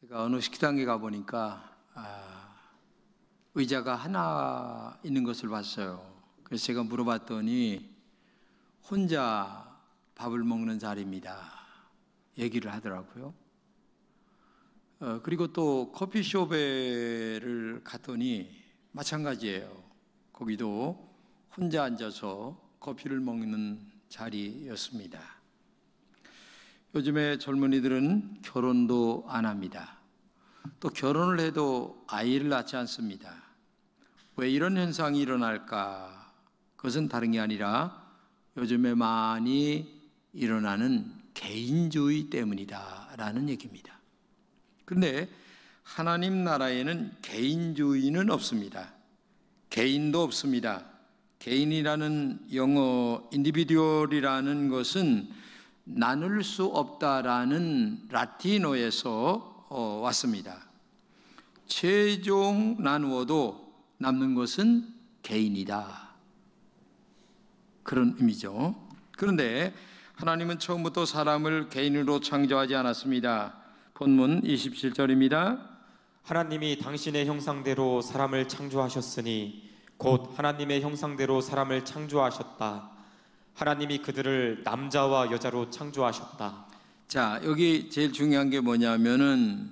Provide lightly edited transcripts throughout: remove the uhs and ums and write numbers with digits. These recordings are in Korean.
제가 어느 식당에 가보니까 의자가 하나 있는 것을 봤어요. 그래서 제가 물어봤더니 혼자 밥을 먹는 자리입니다 얘기를 하더라고요. 그리고 또 커피숍에를 갔더니 마찬가지예요. 거기도 혼자 앉아서 커피를 먹는 자리였습니다. 요즘에 젊은이들은 결혼도 안 합니다. 또 결혼을 해도 아이를 낳지 않습니다. 왜 이런 현상이 일어날까? 그것은 다른 게 아니라 요즘에 많이 일어나는 개인주의 때문이다 라는 얘기입니다. 그런데 하나님 나라에는 개인주의는 없습니다. 개인도 없습니다. 개인이라는 영어 individual이라는 것은 나눌 수 없다라는 라틴어에서 왔습니다. 최종 나누어도 남는 것은 개인이다, 그런 의미죠. 그런데 하나님은 처음부터 사람을 개인으로 창조하지 않았습니다. 본문 27절입니다. 하나님이 당신의 형상대로 사람을 창조하셨으니 곧 하나님의 형상대로 사람을 창조하셨다. 하나님이 그들을 남자와 여자로 창조하셨다. 자, 여기 제일 중요한 게 뭐냐면은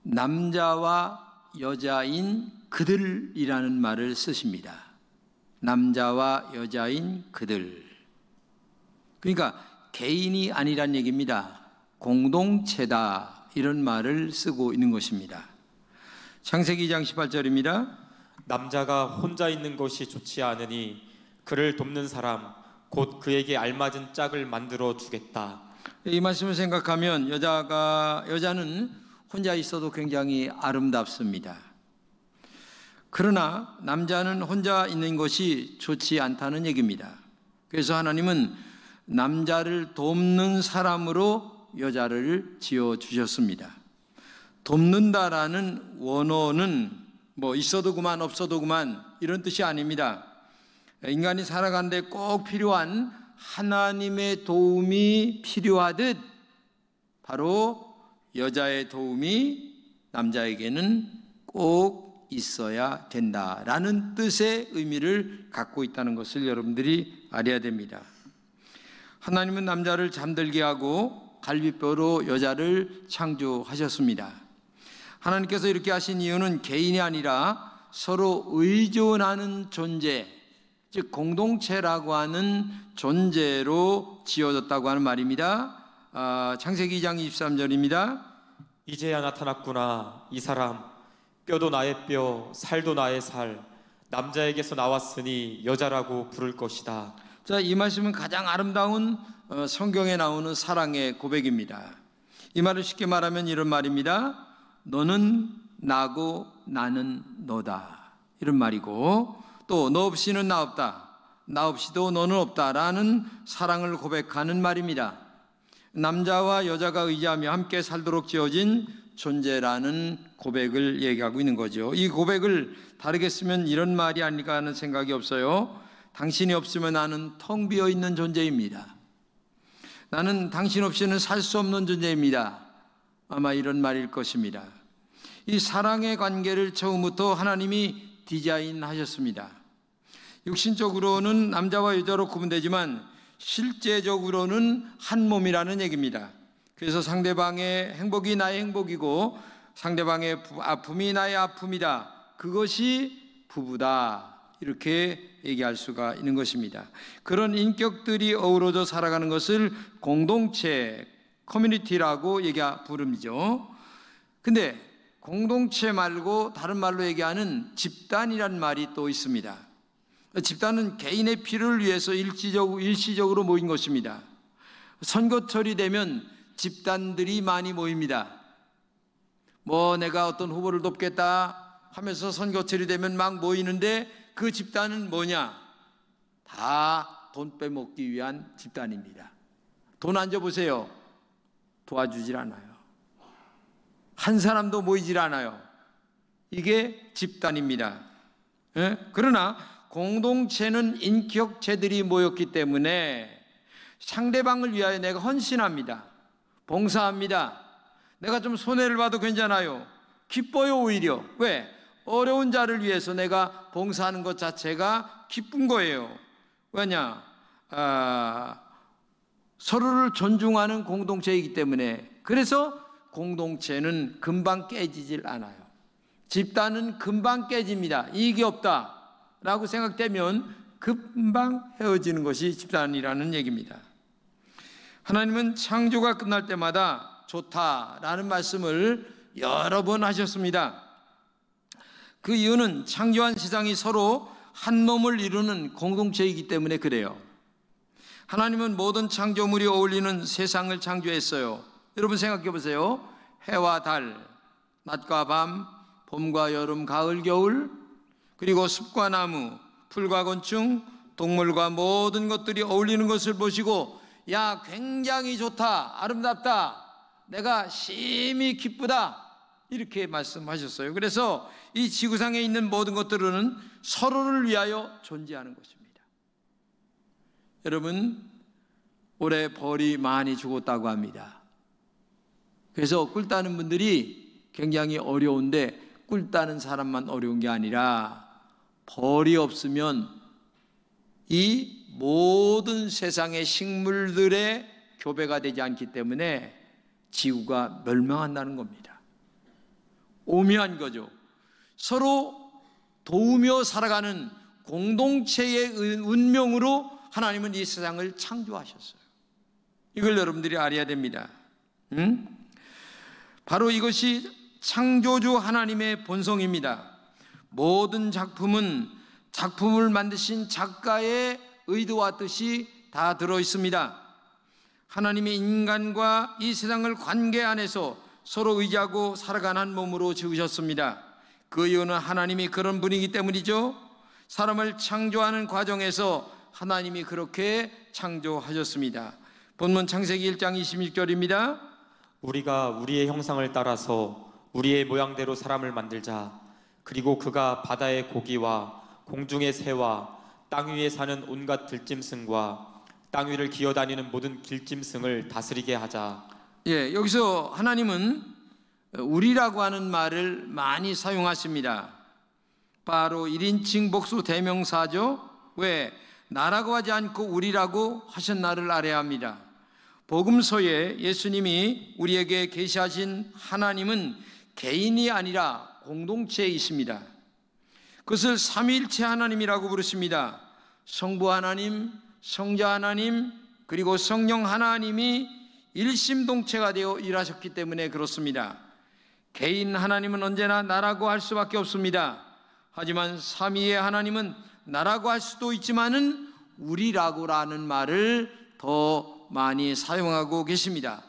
남자와 여자인 그들이라는 말을 쓰십니다. 남자와 여자인 그들. 그러니까 개인이 아니란 얘기입니다. 공동체다, 이런 말을 쓰고 있는 것입니다. 창세기 2장 18절입니다. 남자가 혼자 있는 것이 좋지 않으니 그를 돕는 사람 곧 그에게 알맞은 짝을 만들어 주겠다. 이 말씀을 생각하면 여자는 혼자 있어도 굉장히 아름답습니다. 그러나 남자는 혼자 있는 것이 좋지 않다는 얘기입니다. 그래서 하나님은 남자를 돕는 사람으로 여자를 지어주셨습니다. 돕는다라는 원어는 뭐 있어도 그만 없어도 그만 이런 뜻이 아닙니다. 인간이 살아가는데 꼭 필요한 하나님의 도움이 필요하듯 바로 여자의 도움이 남자에게는 꼭 있어야 된다라는 뜻의 의미를 갖고 있다는 것을 여러분들이 알아야 됩니다. 하나님은 남자를 잠들게 하고 갈비뼈로 여자를 창조하셨습니다. 하나님께서 이렇게 하신 이유는 개인이 아니라 서로 의존하는 존재, 즉 공동체라고 하는 존재로 지어졌다고 하는 말입니다. 창세기 2장 23절입니다. 이제야 나타났구나. 이 사람 뼈도 나의 뼈, 살도 나의 살. 남자에게서 나왔으니 여자라고 부를 것이다. 자, 이 말씀은 가장 아름다운 성경에 나오는 사랑의 고백입니다. 이 말을 쉽게 말하면 이런 말입니다. 너는 나고 나는 너다, 이런 말이고, 또 너 없이는 나 없다, 나 없이도 너는 없다라는 사랑을 고백하는 말입니다. 남자와 여자가 의지하며 함께 살도록 지어진 존재라는 고백을 얘기하고 있는 거죠. 이 고백을 다르게 쓰면 이런 말이 아닐까 하는 생각이 없어요. 당신이 없으면 나는 텅 비어 있는 존재입니다. 나는 당신 없이는 살 수 없는 존재입니다. 아마 이런 말일 것입니다. 이 사랑의 관계를 처음부터 하나님이 디자인하셨습니다. 육신적으로는 남자와 여자로 구분되지만 실제적으로는 한 몸이라는 얘기입니다. 그래서 상대방의 행복이 나의 행복이고 상대방의 아픔이 나의 아픔이다, 그것이 부부다, 이렇게 얘기할 수가 있는 것입니다. 그런 인격들이 어우러져 살아가는 것을 공동체, 커뮤니티라고 부르죠. 근데 공동체 말고 다른 말로 얘기하는 집단이라는 말이 또 있습니다. 집단은 개인의 필요를 위해서 일시적으로 모인 것입니다. 선거철이 되면 집단들이 많이 모입니다. 내가 어떤 후보를 돕겠다 하면서 선거철이 되면 막 모이는데 그 집단은 뭐냐? 다 돈 빼먹기 위한 집단입니다. 돈 안 줘보세요. 도와주질 않아요. 한 사람도 모이질 않아요. 이게 집단입니다. 그러나 공동체는 인격체들이 모였기 때문에 상대방을 위하여 내가 헌신합니다. 봉사합니다. 내가 좀 손해를 봐도 괜찮아요. 기뻐요, 오히려. 왜? 어려운 자를 위해서 내가 봉사하는 것 자체가 기쁜 거예요. 왜냐? 서로를 존중하는 공동체이기 때문에. 그래서 공동체는 금방 깨지질 않아요. 집단은 금방 깨집니다. 이익이 없다라고 생각되면 금방 헤어지는 것이 집단이라는 얘기입니다. 하나님은 창조가 끝날 때마다 좋다라는 말씀을 여러 번 하셨습니다. 그 이유는 창조한 세상이 서로 한 몸을 이루는 공동체이기 때문에 그래요. 하나님은 모든 창조물이 어울리는 세상을 창조했어요. 여러분 생각해 보세요. 해와 달, 낮과 밤, 봄과 여름, 가을, 겨울, 그리고 숲과 나무, 풀과 곤충, 동물과 모든 것들이 어울리는 것을 보시고, 야, 굉장히 좋다, 아름답다, 내가 심히 기쁘다, 이렇게 말씀하셨어요. 그래서 이 지구상에 있는 모든 것들은 서로를 위하여 존재하는 것입니다. 여러분, 올해 벌이 많이 죽었다고 합니다. 그래서 꿀 따는 분들이 굉장히 어려운데, 꿀 따는 사람만 어려운 게 아니라 벌이 없으면 이 모든 세상의 식물들의 교배가 되지 않기 때문에 지구가 멸망한다는 겁니다. 오묘한 거죠. 서로 도우며 살아가는 공동체의 운명으로 하나님은 이 세상을 창조하셨어요. 이걸 여러분들이 알아야 됩니다. 바로 이것이 창조주 하나님의 본성입니다. 모든 작품은 작품을 만드신 작가의 의도와 뜻이 다 들어있습니다. 하나님이 인간과 이 세상을 관계 안에서 서로 의지하고 살아가는 한 몸으로 지으셨습니다. 그 이유는 하나님이 그런 분이기 때문이죠. 사람을 창조하는 과정에서 하나님이 그렇게 창조하셨습니다. 본문 창세기 1장 26절입니다. 우리가 우리의 형상을 따라서 우리의 모양대로 사람을 만들자. 그리고 그가 바다의 고기와 공중의 새와 땅 위에 사는 온갖 들짐승과 땅 위를 기어다니는 모든 길짐승을 다스리게 하자. 예, 여기서 하나님은 우리라고 하는 말을 많이 사용하십니다. 바로 1인칭 복수 대명사죠. 왜? 나라고 하지 않고 우리라고 하셨나를 알아야 합니다. 복음서에 예수님이 우리에게 계시하신 하나님은 개인이 아니라 공동체이십니다. 그것을 삼위일체 하나님이라고 부르십니다. 성부 하나님, 성자 하나님, 그리고 성령 하나님이 일심동체가 되어 일하셨기 때문에 그렇습니다. 개인 하나님은 언제나 나라고 할 수밖에 없습니다. 하지만 삼위의 하나님은 나라고 할 수도 있지만은 우리라고라는 말을 더 많이 사용하고 계십니다.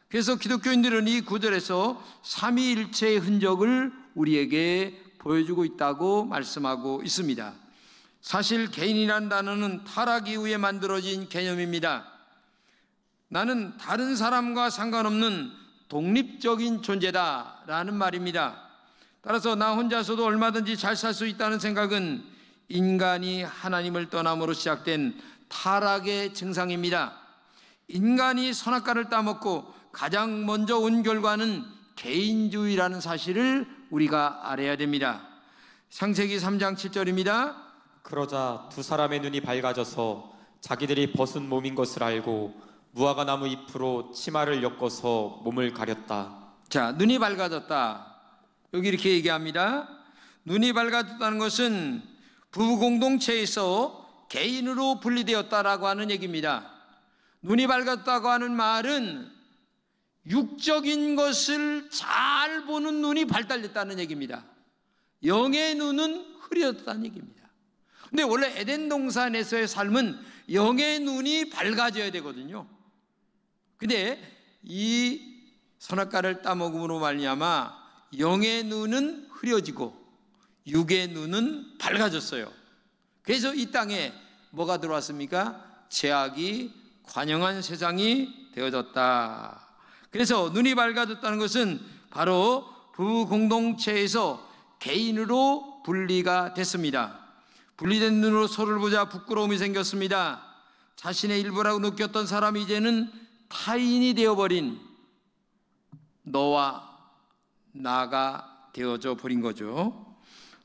그래서 기독교인들은 이 구절에서 삼위일체의 흔적을 우리에게 보여주고 있다고 말씀하고 있습니다. 사실 개인이란 단어는 타락 이후에 만들어진 개념입니다. 나는 다른 사람과 상관없는 독립적인 존재다라는 말입니다. 따라서 나 혼자서도 얼마든지 잘 살 수 있다는 생각은 인간이 하나님을 떠남으로 시작된 타락의 증상입니다. 인간이 선악과를 따먹고 가장 먼저 온 결과는 개인주의라는 사실을 우리가 알아야 됩니다. 창세기 3장 7절입니다. 그러자 두 사람의 눈이 밝아져서 자기들이 벗은 몸인 것을 알고 무화과 나무 잎으로 치마를 엮어서 몸을 가렸다. 자, 눈이 밝아졌다. 여기 이렇게 얘기합니다. 눈이 밝아졌다는 것은 부부 공동체에서 개인으로 분리되었다라고 하는 얘기입니다. 눈이 밝았다고 하는 말은 육적인 것을 잘 보는 눈이 발달됐다는 얘기입니다. 영의 눈은 흐려졌다는 얘기입니다. 근데 원래 에덴 동산에서의 삶은 영의 눈이 밝아져야 되거든요. 근데 이 선악과를 따먹음으로 말미암아 영의 눈은 흐려지고 육의 눈은 밝아졌어요. 그래서 이 땅에 뭐가 들어왔습니까? 죄악이 관영한 세상이 되어졌다. 그래서 눈이 밝아졌다는 것은 바로 부부 공동체에서 개인으로 분리가 됐습니다. 분리된 눈으로 서로를 보자 부끄러움이 생겼습니다. 자신의 일부라고 느꼈던 사람이 이제는 타인이 되어버린 너와 나가 되어져 버린 거죠.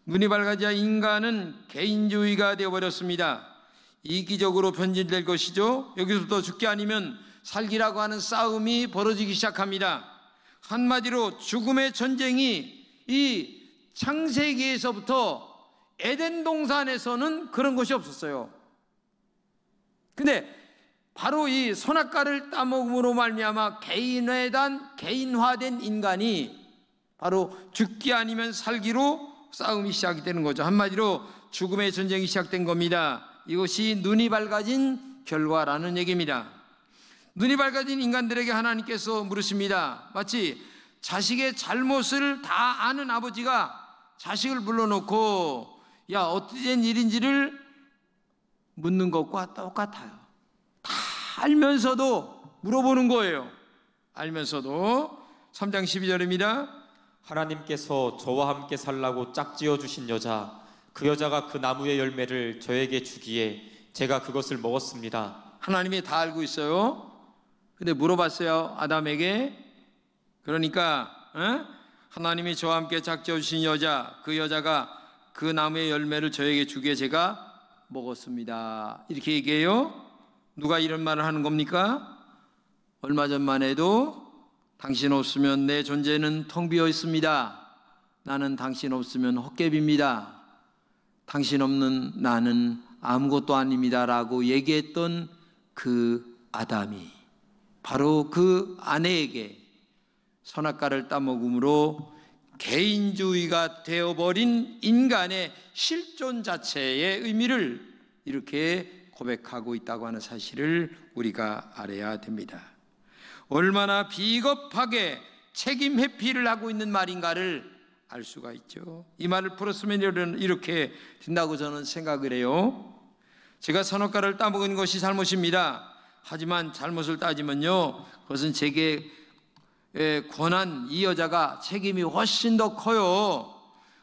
눈이 밝아지자 인간은 개인주의가 되어버렸습니다. 이기적으로 변질될 것이죠. 여기서부터 죽기 아니면 살기라고 하는 싸움이 벌어지기 시작합니다. 한마디로 죽음의 전쟁이 이 창세기에서부터 에덴 동산에서는 그런 것이 없었어요. 근데 바로 이 선악과를 따먹음으로 말미암아 개인화된 인간이 바로 죽기 아니면 살기로 싸움이 시작이 되는 거죠. 한마디로 죽음의 전쟁이 시작된 겁니다. 이것이 눈이 밝아진 결과라는 얘기입니다. 눈이 밝아진 인간들에게 하나님께서 물으십니다. 마치 자식의 잘못을 다 아는 아버지가 자식을 불러놓고 야 어떻게 된 일인지를 묻는 것과 똑같아요. 다 알면서도 물어보는 거예요. 알면서도. 3장 12절입니다. 하나님께서 저와 함께 살라고 짝지어 주신 여자, 그 여자가 그 나무의 열매를 저에게 주기에 제가 그것을 먹었습니다. 하나님이 다 알고 있어요. 근데 물어봤어요, 아담에게. 그러니까 하나님이 저와 함께 짝지어 주신 여자, 그 여자가 그 나무의 열매를 저에게 주기에 제가 먹었습니다. 이렇게 얘기해요. 누가 이런 말을 하는 겁니까? 얼마 전만 해도 당신 없으면 내 존재는 텅 비어 있습니다. 나는 당신 없으면 헛개비입니다. 당신 없는 나는 아무것도 아닙니다 라고 얘기했던 그 아담이 바로 그 아내에게 선악과를 따먹음으로 개인주의가 되어버린 인간의 실존 자체의 의미를 이렇게 고백하고 있다고 하는 사실을 우리가 알아야 됩니다. 얼마나 비겁하게 책임 회피를 하고 있는 말인가를 알 수가 있죠. 이 말을 풀었으면 이렇게 된다고 저는 생각을 해요. 제가 선악과를 따먹은 것이 잘못입니다. 하지만 잘못을 따지면요, 그것은 제게 권한 이 여자가 책임이 훨씬 더 커요.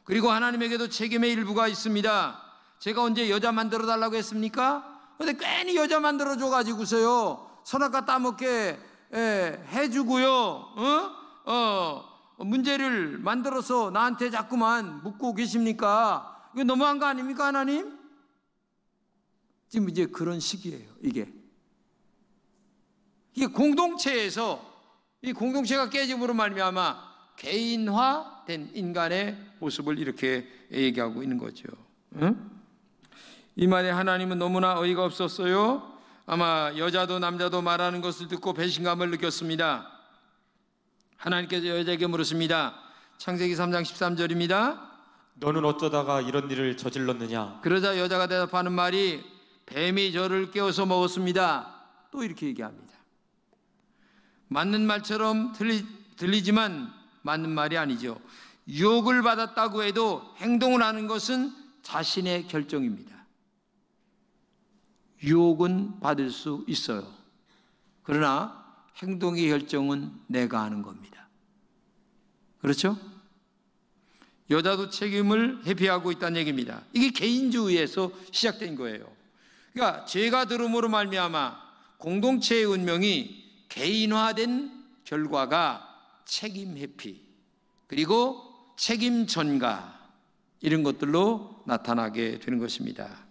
그리고 하나님에게도 책임의 일부가 있습니다. 제가 언제 여자 만들어 달라고 했습니까? 근데 괜히 여자 만들어 줘가지고서요 선악과 따먹게 해주고요 문제를 만들어서 나한테 자꾸만 묻고 계십니까? 이거 너무한 거 아닙니까, 하나님? 지금 이제 그런 시기예요. 이게 공동체에서 이 공동체가 깨짐으로 말미암아 개인화된 인간의 모습을 이렇게 얘기하고 있는 거죠. 이 말에 하나님은 너무나 어이가 없었어요. 아마 여자도 남자도 말하는 것을 듣고 배신감을 느꼈습니다. 하나님께서 여자에게 물으십니다. 창세기 3장 13절입니다. 너는 어쩌다가 이런 일을 저질렀느냐? 그러자 여자가 대답하는 말이 뱀이 저를 깨워서 먹었습니다. 또 이렇게 얘기합니다. 맞는 말처럼 들리지만 맞는 말이 아니죠. 유혹을 받았다고 해도 행동을 하는 것은 자신의 결정입니다. 유혹은 받을 수 있어요. 그러나 행동의 결정은 내가 하는 겁니다. 그렇죠? 여자도 책임을 회피하고 있다는 얘기입니다. 이게 개인주의에서 시작된 거예요. 그러니까 죄가 들음으로 말미암아 공동체의 운명이 개인화된 결과가 책임 회피 그리고 책임 전가 이런 것들로 나타나게 되는 것입니다.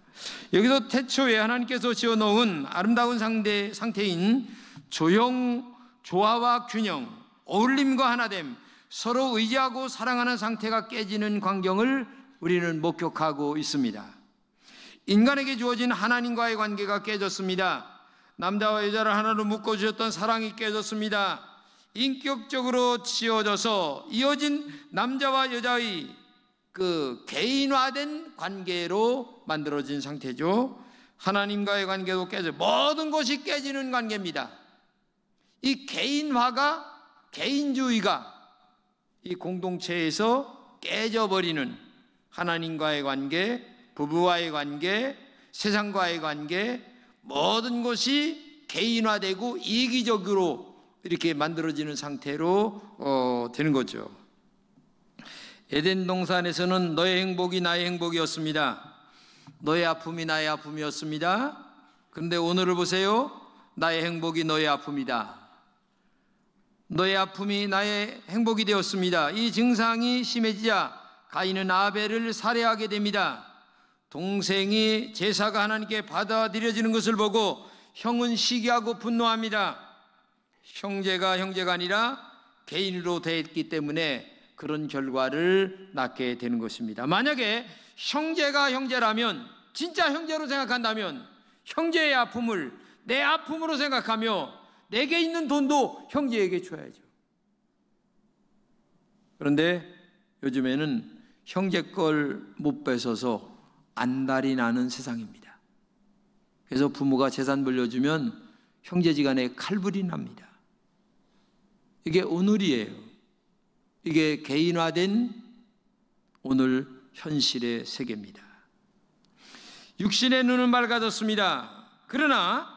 여기서 태초에 하나님께서 지어놓은 아름다운 상태인 조화와 균형, 어울림과 하나됨, 서로 의지하고 사랑하는 상태가 깨지는 광경을 우리는 목격하고 있습니다. 인간에게 주어진 하나님과의 관계가 깨졌습니다. 남자와 여자를 하나로 묶어주셨던 사랑이 깨졌습니다. 인격적으로 지어져서 이어진 남자와 여자의 그 개인화된 관계로 만들어진 상태죠. 하나님과의 관계도 깨져 모든 것이 깨지는 관계입니다. 이 개인주의가 이 공동체에서 깨져버리는 하나님과의 관계, 부부와의 관계, 세상과의 관계, 모든 것이 개인화되고 이기적으로 이렇게 만들어지는 상태로 되는 거죠. 에덴 동산에서는 너의 행복이 나의 행복이었습니다. 너의 아픔이 나의 아픔이었습니다. 그런데 오늘을 보세요. 나의 행복이 너의 아픔이다. 너의 아픔이 나의 행복이 되었습니다. 이 증상이 심해지자 가인은 아벨을 살해하게 됩니다. 동생이 제사가 하나님께 받아들여지는 것을 보고 형은 시기하고 분노합니다. 형제가 아니라 개인으로 됐기 때문에 그런 결과를 낳게 되는 것입니다. 만약에 형제가 형제라면, 진짜 형제로 생각한다면 형제의 아픔을 내 아픔으로 생각하며 내게 있는 돈도 형제에게 줘야죠. 그런데 요즘에는 형제 걸 못 뺏어서 안달이 나는 세상입니다. 그래서 부모가 재산 물려주면 형제지간에 칼불이 납니다. 이게 오늘이에요. 이게 개인화된 오늘 현실의 세계입니다. 육신의 눈은 맑아졌습니다. 그러나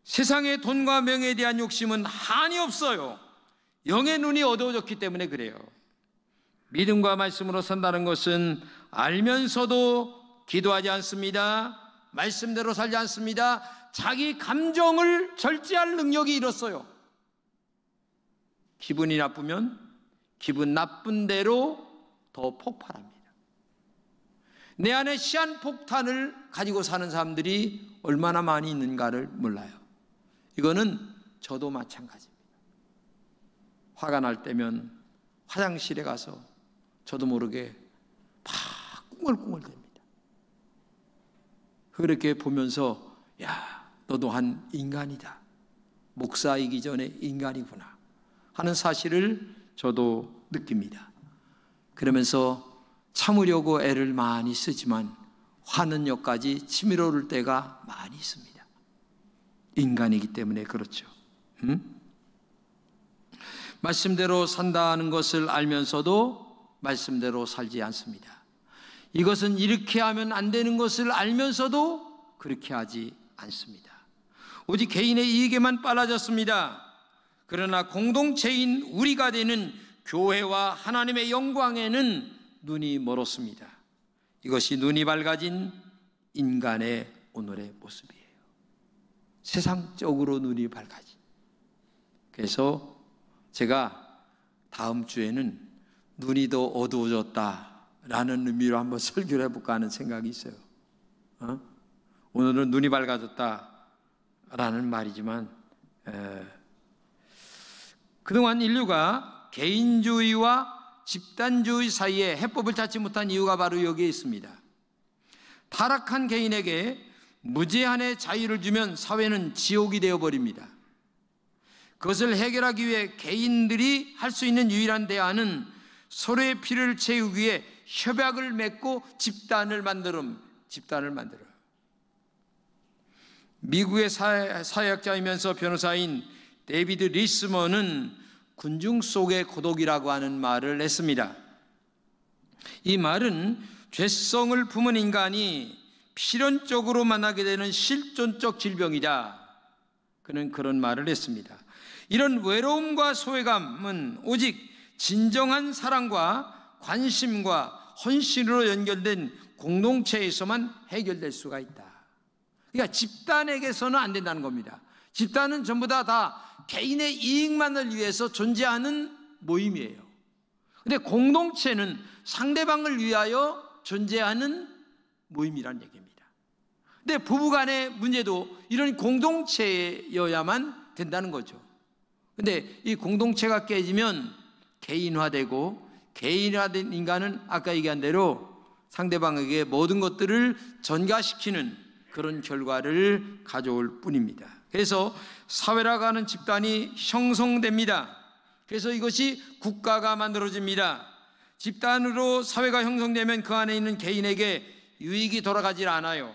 세상의 돈과 명예에 대한 욕심은 한이 없어요. 영의 눈이 어두워졌기 때문에 그래요. 믿음과 말씀으로 산다는 것은 알면서도 기도하지 않습니다. 말씀대로 살지 않습니다. 자기 감정을 절제할 능력이 잃었어요. 기분이 나쁘면 기분 나쁜 대로 더 폭발합니다. 내 안에 시한폭탄을 가지고 사는 사람들이 얼마나 많이 있는가를 몰라요. 이거는 저도 마찬가지입니다. 화가 날 때면 화장실에 가서 저도 모르게 막 꿍얼꿍얼댑니다. 그렇게 보면서 야, 너도 한 인간이다. 목사이기 전에 인간이구나 하는 사실을 저도 느낍니다. 그러면서 참으려고 애를 많이 쓰지만 화는 여기까지 치밀어 오를 때가 많이 있습니다. 인간이기 때문에 그렇죠. 말씀대로 산다는 것을 알면서도 말씀대로 살지 않습니다. 이것은 이렇게 하면 안 되는 것을 알면서도 그렇게 하지 않습니다. 오직 개인의 이익에만 빨라졌습니다. 그러나 공동체인 우리가 되는 교회와 하나님의 영광에는 눈이 멀었습니다. 이것이 눈이 밝아진 인간의 오늘의 모습이에요. 세상적으로 눈이 밝아진. 그래서 제가 다음 주에는 눈이 더 어두워졌다라는 의미로 한번 설교를 해볼까 하는 생각이 있어요. 오늘은 눈이 밝아졌다라는 말이지만 그동안 인류가 개인주의와 집단주의 사이에 해법을 찾지 못한 이유가 바로 여기에 있습니다. 타락한 개인에게 무제한의 자유를 주면 사회는 지옥이 되어버립니다. 그것을 해결하기 위해 개인들이 할 수 있는 유일한 대안은 서로의 필요를 채우기 위해 협약을 맺고 집단을 만들어요. 미국의 사회학자이면서 변호사인 데이비드 리스먼은 군중 속의 고독이라고 하는 말을 했습니다. 이 말은 죄성을 품은 인간이 필연적으로 만나게 되는 실존적 질병이다. 그는 그런 말을 했습니다. 이런 외로움과 소외감은 오직 진정한 사랑과 관심과 헌신으로 연결된 공동체에서만 해결될 수가 있다. 그러니까 집단에게서는 안 된다는 겁니다. 집단은 전부 다 개인의 이익만을 위해서 존재하는 모임이에요. 근데 공동체는 상대방을 위하여 존재하는 모임이라는 얘기입니다. 근데 부부간의 문제도 이런 공동체여야만 된다는 거죠. 근데 이 공동체가 깨지면 개인화되고, 개인화된 인간은 아까 얘기한 대로 상대방에게 모든 것들을 전가시키는 그런 결과를 가져올 뿐입니다. 그래서 사회라고 하는 집단이 형성됩니다. 그래서 이것이 국가가 만들어집니다. 집단으로 사회가 형성되면 그 안에 있는 개인에게 유익이 돌아가질 않아요.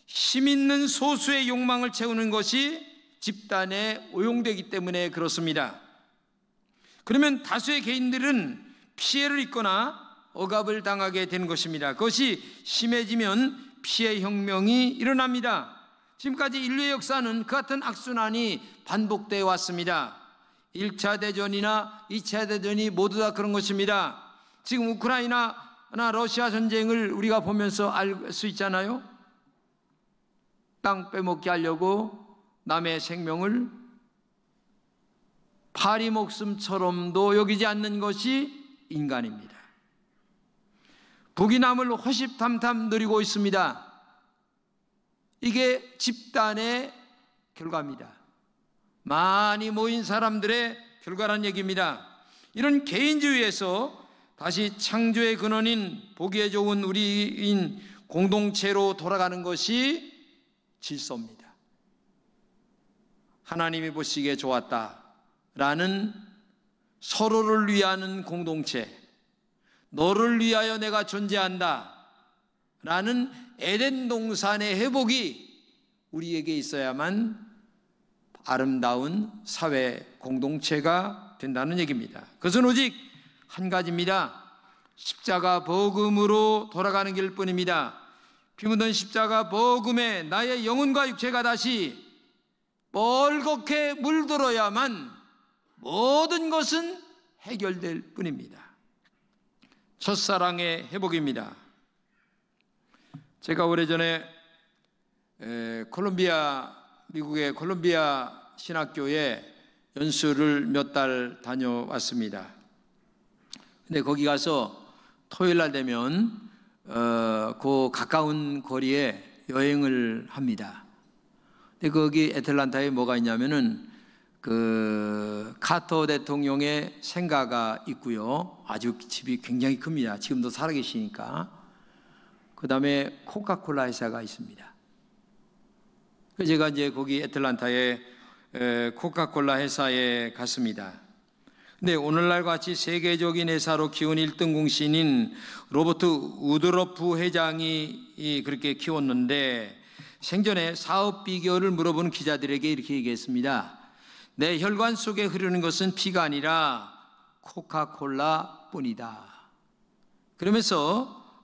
힘 있는 소수의 욕망을 채우는 것이 집단에 오용되기 때문에 그렇습니다. 그러면 다수의 개인들은 피해를 입거나 억압을 당하게 되는 것입니다. 그것이 심해지면 피해 혁명이 일어납니다. 지금까지 인류의 역사는 그 같은 악순환이 반복되어 왔습니다. 1차 대전이나 2차 대전이 모두 다 그런 것입니다. 지금 우크라이나나 러시아 전쟁을 우리가 보면서 알 수 있잖아요. 땅 빼먹게 하려고 남의 생명을 파리 목숨처럼도 여기지 않는 것이 인간입니다. 부귀남을 호시탐탐 누리고 있습니다. 이게 집단의 결과입니다. 많이 모인 사람들의 결과란 얘기입니다. 이런 개인주의에서 다시 창조의 근원인 보기에 좋은 우리인 공동체로 돌아가는 것이 질서입니다. 하나님이 보시기에 좋았다라는 서로를 위하는 공동체, 너를 위하여 내가 존재한다 라는 에덴 동산의 회복이 우리에게 있어야만 아름다운 사회 공동체가 된다는 얘기입니다. 그것은 오직 한 가지입니다. 십자가 복음으로 돌아가는 길 뿐입니다. 피 묻은 십자가 복음에 나의 영혼과 육체가 다시 뻘겋게 물들어야만 모든 것은 해결될 뿐입니다. 첫사랑의 회복입니다. 제가 오래전에 미국의 콜롬비아 신학교에 연수를 몇 달 다녀왔습니다. 근데 거기 가서 토요일 날 되면 그 가까운 거리에 여행을 합니다. 근데 거기 애틀란타에 뭐가 있냐면은 그 카터 대통령의 생가가 있고요. 아주 집이 굉장히 큽니다. 지금도 살아계시니까. 그 다음에 코카콜라 회사가 있습니다. 그래서 제가 이제 거기 애틀란타에 코카콜라 회사에 갔습니다. 근데 오늘날 같이 세계적인 회사로 키운 1등 공신인 로버트 우드러프 회장이 그렇게 키웠는데 생전에 사업 비결을 물어본 기자들에게 이렇게 얘기했습니다. 내 혈관 속에 흐르는 것은 피가 아니라 코카콜라 뿐이다. 그러면서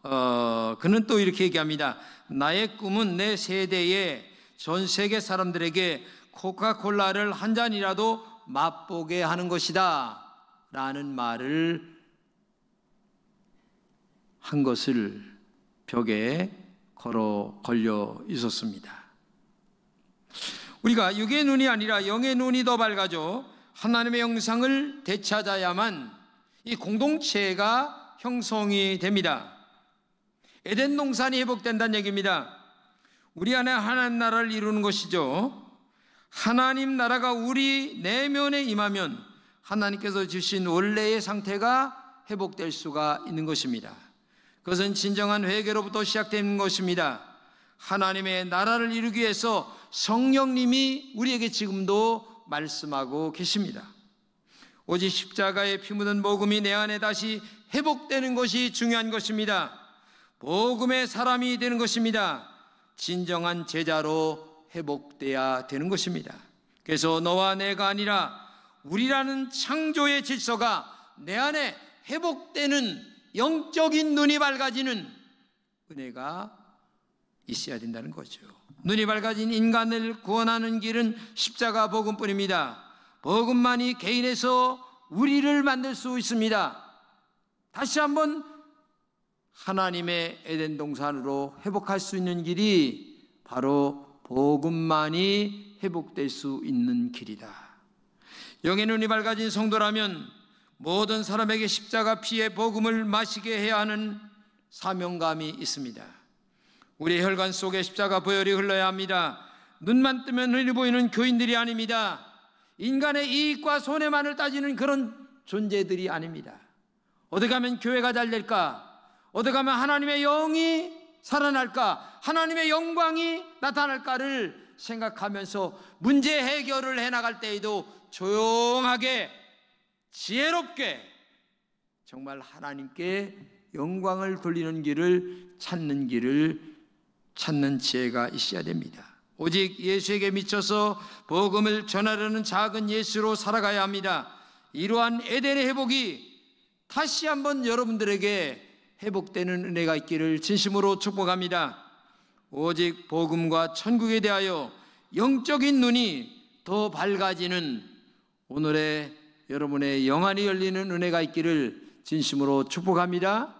그는 또 이렇게 얘기합니다. 나의 꿈은 내 세대에 전 세계 사람들에게 코카콜라를 한 잔이라도 맛보게 하는 것이다 라는 말을 한 것을 벽에 걸려 있었습니다. 우리가 육의 눈이 아니라 영의 눈이 더 밝아져 하나님의 형상을 되찾아야만 이 공동체가 형성이 됩니다. 에덴 동산이 회복된다는 얘기입니다. 우리 안에 하나님 나라를 이루는 것이죠. 하나님 나라가 우리 내면에 임하면 하나님께서 주신 원래의 상태가 회복될 수가 있는 것입니다. 그것은 진정한 회개로부터 시작되는 것입니다. 하나님의 나라를 이루기 위해서 성령님이 우리에게 지금도 말씀하고 계십니다. 오직 십자가의 피 묻은 복음이 내 안에 다시 회복되는 것이 중요한 것입니다. 복음의 사람이 되는 것입니다. 진정한 제자로 회복돼야 되는 것입니다. 그래서 너와 내가 아니라 우리라는 창조의 질서가 내 안에 회복되는 영적인 눈이 밝아지는 은혜가 있어야 된다는 거죠. 눈이 밝아진 인간을 구원하는 길은 십자가 복음뿐입니다. 복음만이 개인에서 우리를 만들 수 있습니다. 다시 한번 하나님의 에덴 동산으로 회복할 수 있는 길이 바로 복음만이 회복될 수 있는 길이다. 영의 눈이 밝아진 성도라면 모든 사람에게 십자가 피의 복음을 마시게 해야 하는 사명감이 있습니다. 우리의 혈관 속에 십자가 보혈이 흘러야 합니다. 눈만 뜨면 흔히 보이는 교인들이 아닙니다. 인간의 이익과 손해만을 따지는 그런 존재들이 아닙니다. 어디 가면 교회가 잘 될까? 어디 가면 하나님의 영이 살아날까? 하나님의 영광이 나타날까를 생각하면서 문제 해결을 해나갈 때에도 조용하게 지혜롭게 정말 하나님께 영광을 돌리는 길을 찾는 지혜가 있어야 됩니다. 오직 예수에게 미쳐서 복음을 전하려는 작은 예수로 살아가야 합니다. 이러한 에덴의 회복이 다시 한번 여러분들에게 회복되는 은혜가 있기를 진심으로 축복합니다. 오직 복음과 천국에 대하여 영적인 눈이 더 밝아지는 오늘의 여러분의 영안이 열리는 은혜가 있기를 진심으로 축복합니다.